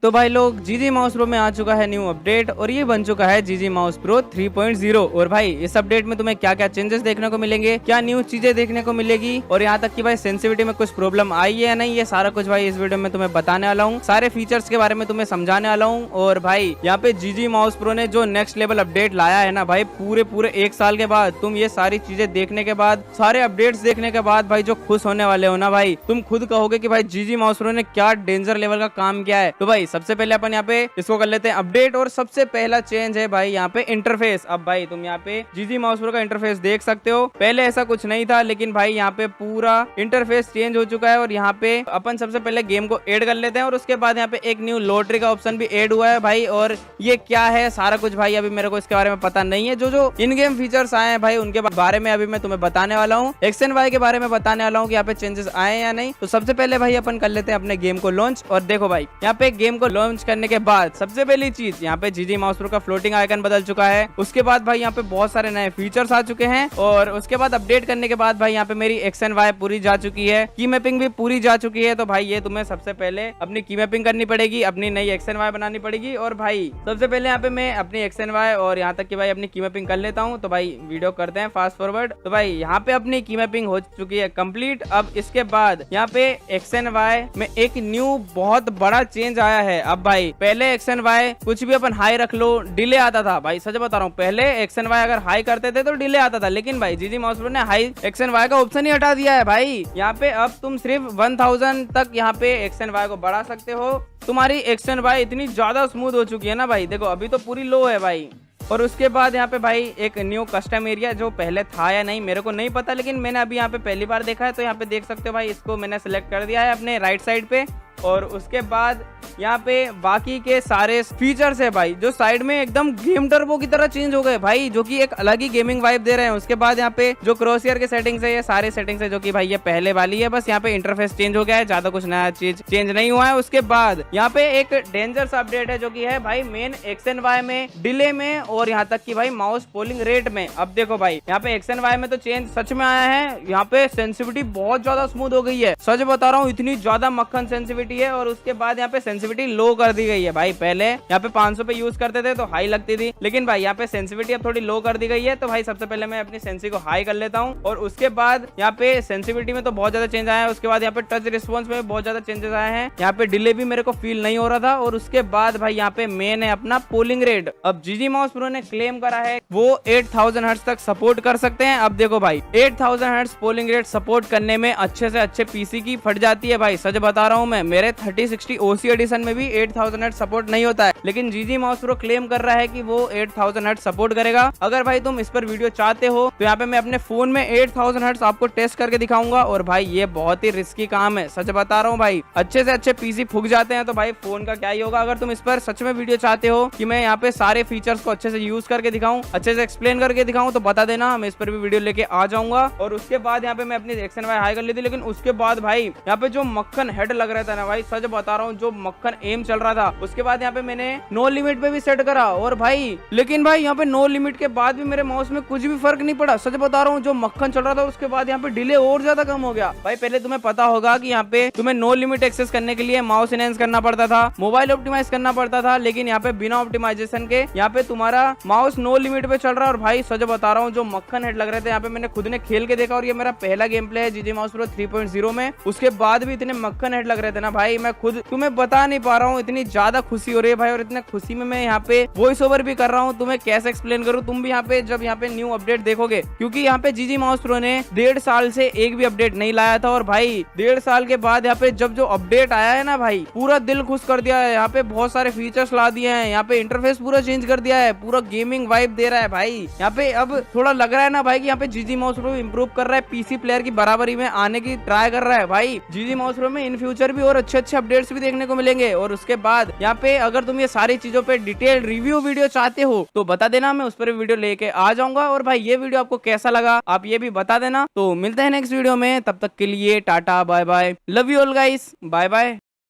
तो भाई लोग जीजी माउस प्रो में आ चुका है न्यू अपडेट और ये बन चुका है जीजी माउस प्रो 3.0। और भाई इस अपडेट में तुम्हें क्या क्या चेंजेस देखने को मिलेंगे, क्या न्यू चीजें देखने को मिलेगी और यहाँ तक कि भाई सेंसिटिविटी में कुछ प्रॉब्लम आई है या नहीं, ये सारा कुछ भाई इस वीडियो में तुम्हें बताने वाला हूँ। सारे फीचर्स के बारे में तुम्हें समझाने वाला हूँ। और भाई यहाँ पे जीजी माउस प्रो ने जो नेक्स्ट लेवल अपडेट लाया है ना भाई, पूरे 1 साल के बाद तुम ये सारी चीजें देखने के बाद, सारे अपडेट्स देखने के बाद भाई जो खुश होने वाले हो ना भाई, तुम खुद कहोगे कि भाई जीजी माउस प्रो ने क्या डेंजर लेवल का काम किया है। तो भाई सबसे पहले अपन यहाँ पे इसको कर लेते हैं अपडेट। और सबसे पहला चेंज है भाई यहाँ पे इंटरफेस। अब भाई तुम यहाँ पे जीजी माउस प्रो का इंटरफेस देख सकते हो, पहले ऐसा कुछ नहीं था, लेकिन भाई यहाँ पे पूरा इंटरफेस चेंज हो चुका है। और यहाँ पे अपन सबसे पहले गेम को ऐड कर लेते हैं और उसके बाद यहाँ पे एक न्यू लॉटरी का ऑप्शन भी ऐड हुआ है भाई। और ये क्या है सारा कुछ भाई अभी मेरे को इसके बारे में पता नहीं है। जो इन गेम फीचर्स आए हैं भाई उनके बारे में अभी मैं तुम्हें बताने वाला हूँ। एक्स एंड वाई के बारे में बताने वाला हूँ कि यहाँ पे चेंजेस आए या नहीं। तो सबसे पहले भाई अपन कर लेते हैं अपने गेम को लॉन्च। और देखो भाई यहाँ पे गेम को लॉन्च करने के बाद सबसे पहली चीज यहाँ पे जीजी माउस प्रो का फ्लोटिंग आइकन बदल चुका है। उसके बाद भाई यहाँ पे बहुत सारे नए फीचर्स आ चुके हैं। और उसके बाद अपडेट करने के बाद भाई यहाँ पे मेरी एक्स एंड वाई पूरी जा चुकी है, की मैपिंग भी पूरी जा चुकी है। तो भाई ये तुम्हें सबसे पहले अपनी की मैपिंग करनी पड़ेगी, अपनी नई एक्स एंड वाई बनानी पड़ेगी। और भाई सबसे पहले यहाँ पे मैं अपनी एक्स एंड वाई और यहाँ तक कि भाई अपनी की मैपिंग कर लेता हूँ। तो भाई वीडियो करते हैं फास्ट फॉरवर्ड। तो भाई यहाँ पे अपनी की मैपिंग हो चुकी है कंप्लीट। अब इसके बाद यहाँ पे एक्स एंड वाई में एक न्यू बहुत बड़ा चेंज आया है। अब भाई पहले एक्स एंड वाई कुछ भी अपन हाई रख लो डिले आता था भाई, सच बता रहा हूँ। पहले एक्स एंड वाई अगर हाई करते थे तो डिले आता था, लेकिन भाई जीजी माउस प्रो ने हाई एक्स एंड वाई का ऑप्शन ही हटा दिया है भाई। यहाँ पे अब तुम सिर्फ 1000 तक यहाँ पे एक्स एंड वाई को बढ़ा सकते हो। तुम्हारी एक्स एंड वाई इतनी ज्यादा स्मूथ हो चुकी है ना भाई, देखो अभी तो पूरी लो है भाई। और उसके बाद यहाँ पे भाई एक न्यू कस्टम एरिया जो पहले था या नहीं मेरे को नहीं पता, लेकिन मैंने अभी यहाँ पे पहली बार देखा है। तो यहाँ पे देख सकते हो भाई, इसको मैंने सिलेक्ट कर दिया है अपने राइट साइड पे। और उसके बाद यहाँ पे बाकी के सारे फीचर्स है भाई जो साइड में एकदम गेम टर्बो की तरह चेंज हो गए भाई, जो कि एक अलग ही गेमिंग वाइब दे रहे हैं। उसके बाद यहाँ पे जो क्रॉसयर के सेटिंग्स है, ये सारे सेटिंग्स है जो कि भाई ये पहले वाली है, बस यहाँ पे इंटरफेस चेंज हो गया है, ज्यादा कुछ नया चीज चेंज नहीं हुआ है। उसके बाद यहाँ पे एक डेंजरस अपडेट है जो कि है भाई मेन एक्स एंड वाई में डिले में और यहाँ तक कि भाई माउस पोलिंग रेट में। अब देखो भाई यहाँ पे एक्स एंड वाई में तो चेंज सच में आया है, यहाँ पे सेंसिटिविटी बहुत ज्यादा स्मूथ हो गई है, सच बता रहा हूँ, इतनी ज्यादा मक्खन सेंसिटिविटी है। और उसके बाद यहाँ पे सेंसिटिविटी लो कर दी गई है भाई। पहले यहाँ पे 500 पे यूज करते थे तो हाई लगती थी, लेकिन भाई यहाँ पे सेंसिटिविटी अब थोड़ी लो कर दी गई है। तो भाई सबसे पहले मैं अपनी सेंसी को हाई कर लेता हूँ। और उसके बाद यहाँ पे सेंसिटिविटी में तो बहुत ज्यादा चेंज आया है। उसके बाद यहाँ पे टच रिस्पॉन्स में बहुत ज्यादा चेंजेस आए हैं, यहाँ पे डिले भी मेरे को फील नहीं हो रहा था। और उसके बाद भाई यहाँ पे मेन है अपना पोलिंग रेट। अब जीजी माउस प्रो ने क्लेम करा है वो 8000 हर्ट्ज तक सपोर्ट कर सकते हैं। अब देखो भाई 8000 हर्ट्ज पोलिंग रेट सपोर्ट करने में अच्छे से अच्छे पीसी की फट जाती है भाई, सच बता रहा हूँ मैं। मेरे 3060 ओसी एडिशन में भी 8000 हर्ट्ज सपोर्ट नहीं होता है, लेकिन जीजी माउस प्रो क्लेम कर रहा है कि वो 8000 हर्ट्ज सपोर्ट करेगा। अगर भाई तुम इस पर वीडियो चाहते हो तो यहाँ पे मैं अपने फोन में 8000 हर्ट्ज आपको टेस्ट करके दिखाऊंगा। और भाई ये बहुत ही रिस्की काम है, सच बता रहा हूँ भाई। अच्छे से अच्छे पीसी फूक जाते हैं तो भाई फोन का क्या ही होगा। अगर तुम इस पर सच में वीडियो चाहते हो कि मैं यहाँ पे सारे फीचर्स को अच्छे से यूज करके दिखाऊं, अच्छे से एक्सप्लेन करके दिखाऊं, तो बता देना, मैं इस पर भी वीडियो लेके आ जाऊंगा। और उसके बाद यहाँ पे मैं अपनी एक्स एंड वाई हाई कर ली थी, लेकिन उसके बाद भाई यहाँ पे जो मक्खन हेड लग रहा था ना भाई, सच बता रहा हूँ, जो मक्खन एम चल रहा था। उसके बाद यहाँ पे मैंने नो लिमिट पे भी सेट करा और भाई, लेकिन भाई यहाँ पे नो लिमिट के बाद भी मेरे माउस में कुछ भी फर्क नहीं पड़ा, सच बता रहा हूँ। जो मक्खन चल रहा था उसके बाद यहाँ पे डिले और ज्यादा कम हो गया भाई। पहले तुम्हें पता होगा कि यहाँ पे तुम्हें नो लिमिट एक्सेस करने के लिए माउस इनहेंस करना पड़ता था, मोबाइल ऑप्टिमाइज करना पड़ता था, लेकिन यहाँ पे बिना ऑप्टिमाइजेशन के यहाँ पे तुम्हारा माउस नो लिमिट पे चल रहा है। और भाई सच बता रहा हूँ, जो मक्खन हेड लग रहे थे यहाँ पे मैंने खुद ने खेल के देखा, और ये मेरा पहला गेम प्ले है जीजी माउस प्रो 3.0 में। उसके बाद भी इतने मक्खन हेड लग रहे थे ना भाई, मैं खुद तुम्हें बता नहीं पा रहा हूँ, इतनी ज्यादा खुशी हो रही है भाई। और इतने खुशी में मैं यहाँ पे वॉइस ओवर भी कर रहा हूँ, तुम्हें कैसे एक्सप्लेन करूँ। तुम भी यहाँ पे जब यहाँ पे न्यू अपडेट देखोगे, क्योंकि यहाँ पे जीजी माउस प्रो ने 1.5 साल से एक भी अपडेट नहीं लाया था। और भाई 1.5 साल के बाद यहाँ पे जब जो अपडेट आया है ना भाई, पूरा दिल खुश कर दिया है। यहाँ पे बहुत सारे फीचर्स ला दिए हैं, यहाँ पे इंटरफेस पूरा चेंज कर दिया है, पूरा गेमिंग वाइब दे रहा है भाई। यहाँ पे अब थोड़ा लग रहा है ना भाई कि यहाँ पे जीजी माउस प्रो इंप्रूव कर रहा है, पीसी प्लेयर की बराबरी में आने की ट्राई कर रहा है भाई। जीजी माउस प्रो में इन फ्यूचर भी और अच्छे अच्छे अपडेट्स भी देखने को मिलेंगे। और उसके बाद यहाँ पे अगर तुम ये सारी चीजों पे डिटेल रिव्यू वीडियो चाहते हो तो बता देना, मैं उस पर वीडियो लेके आ जाऊंगा। और भाई ये वीडियो आपको कैसा लगा आप ये भी बता देना। तो मिलते हैं नेक्स्ट वीडियो में, तब तक के लिए tata bye bye, love you all guys, bye bye.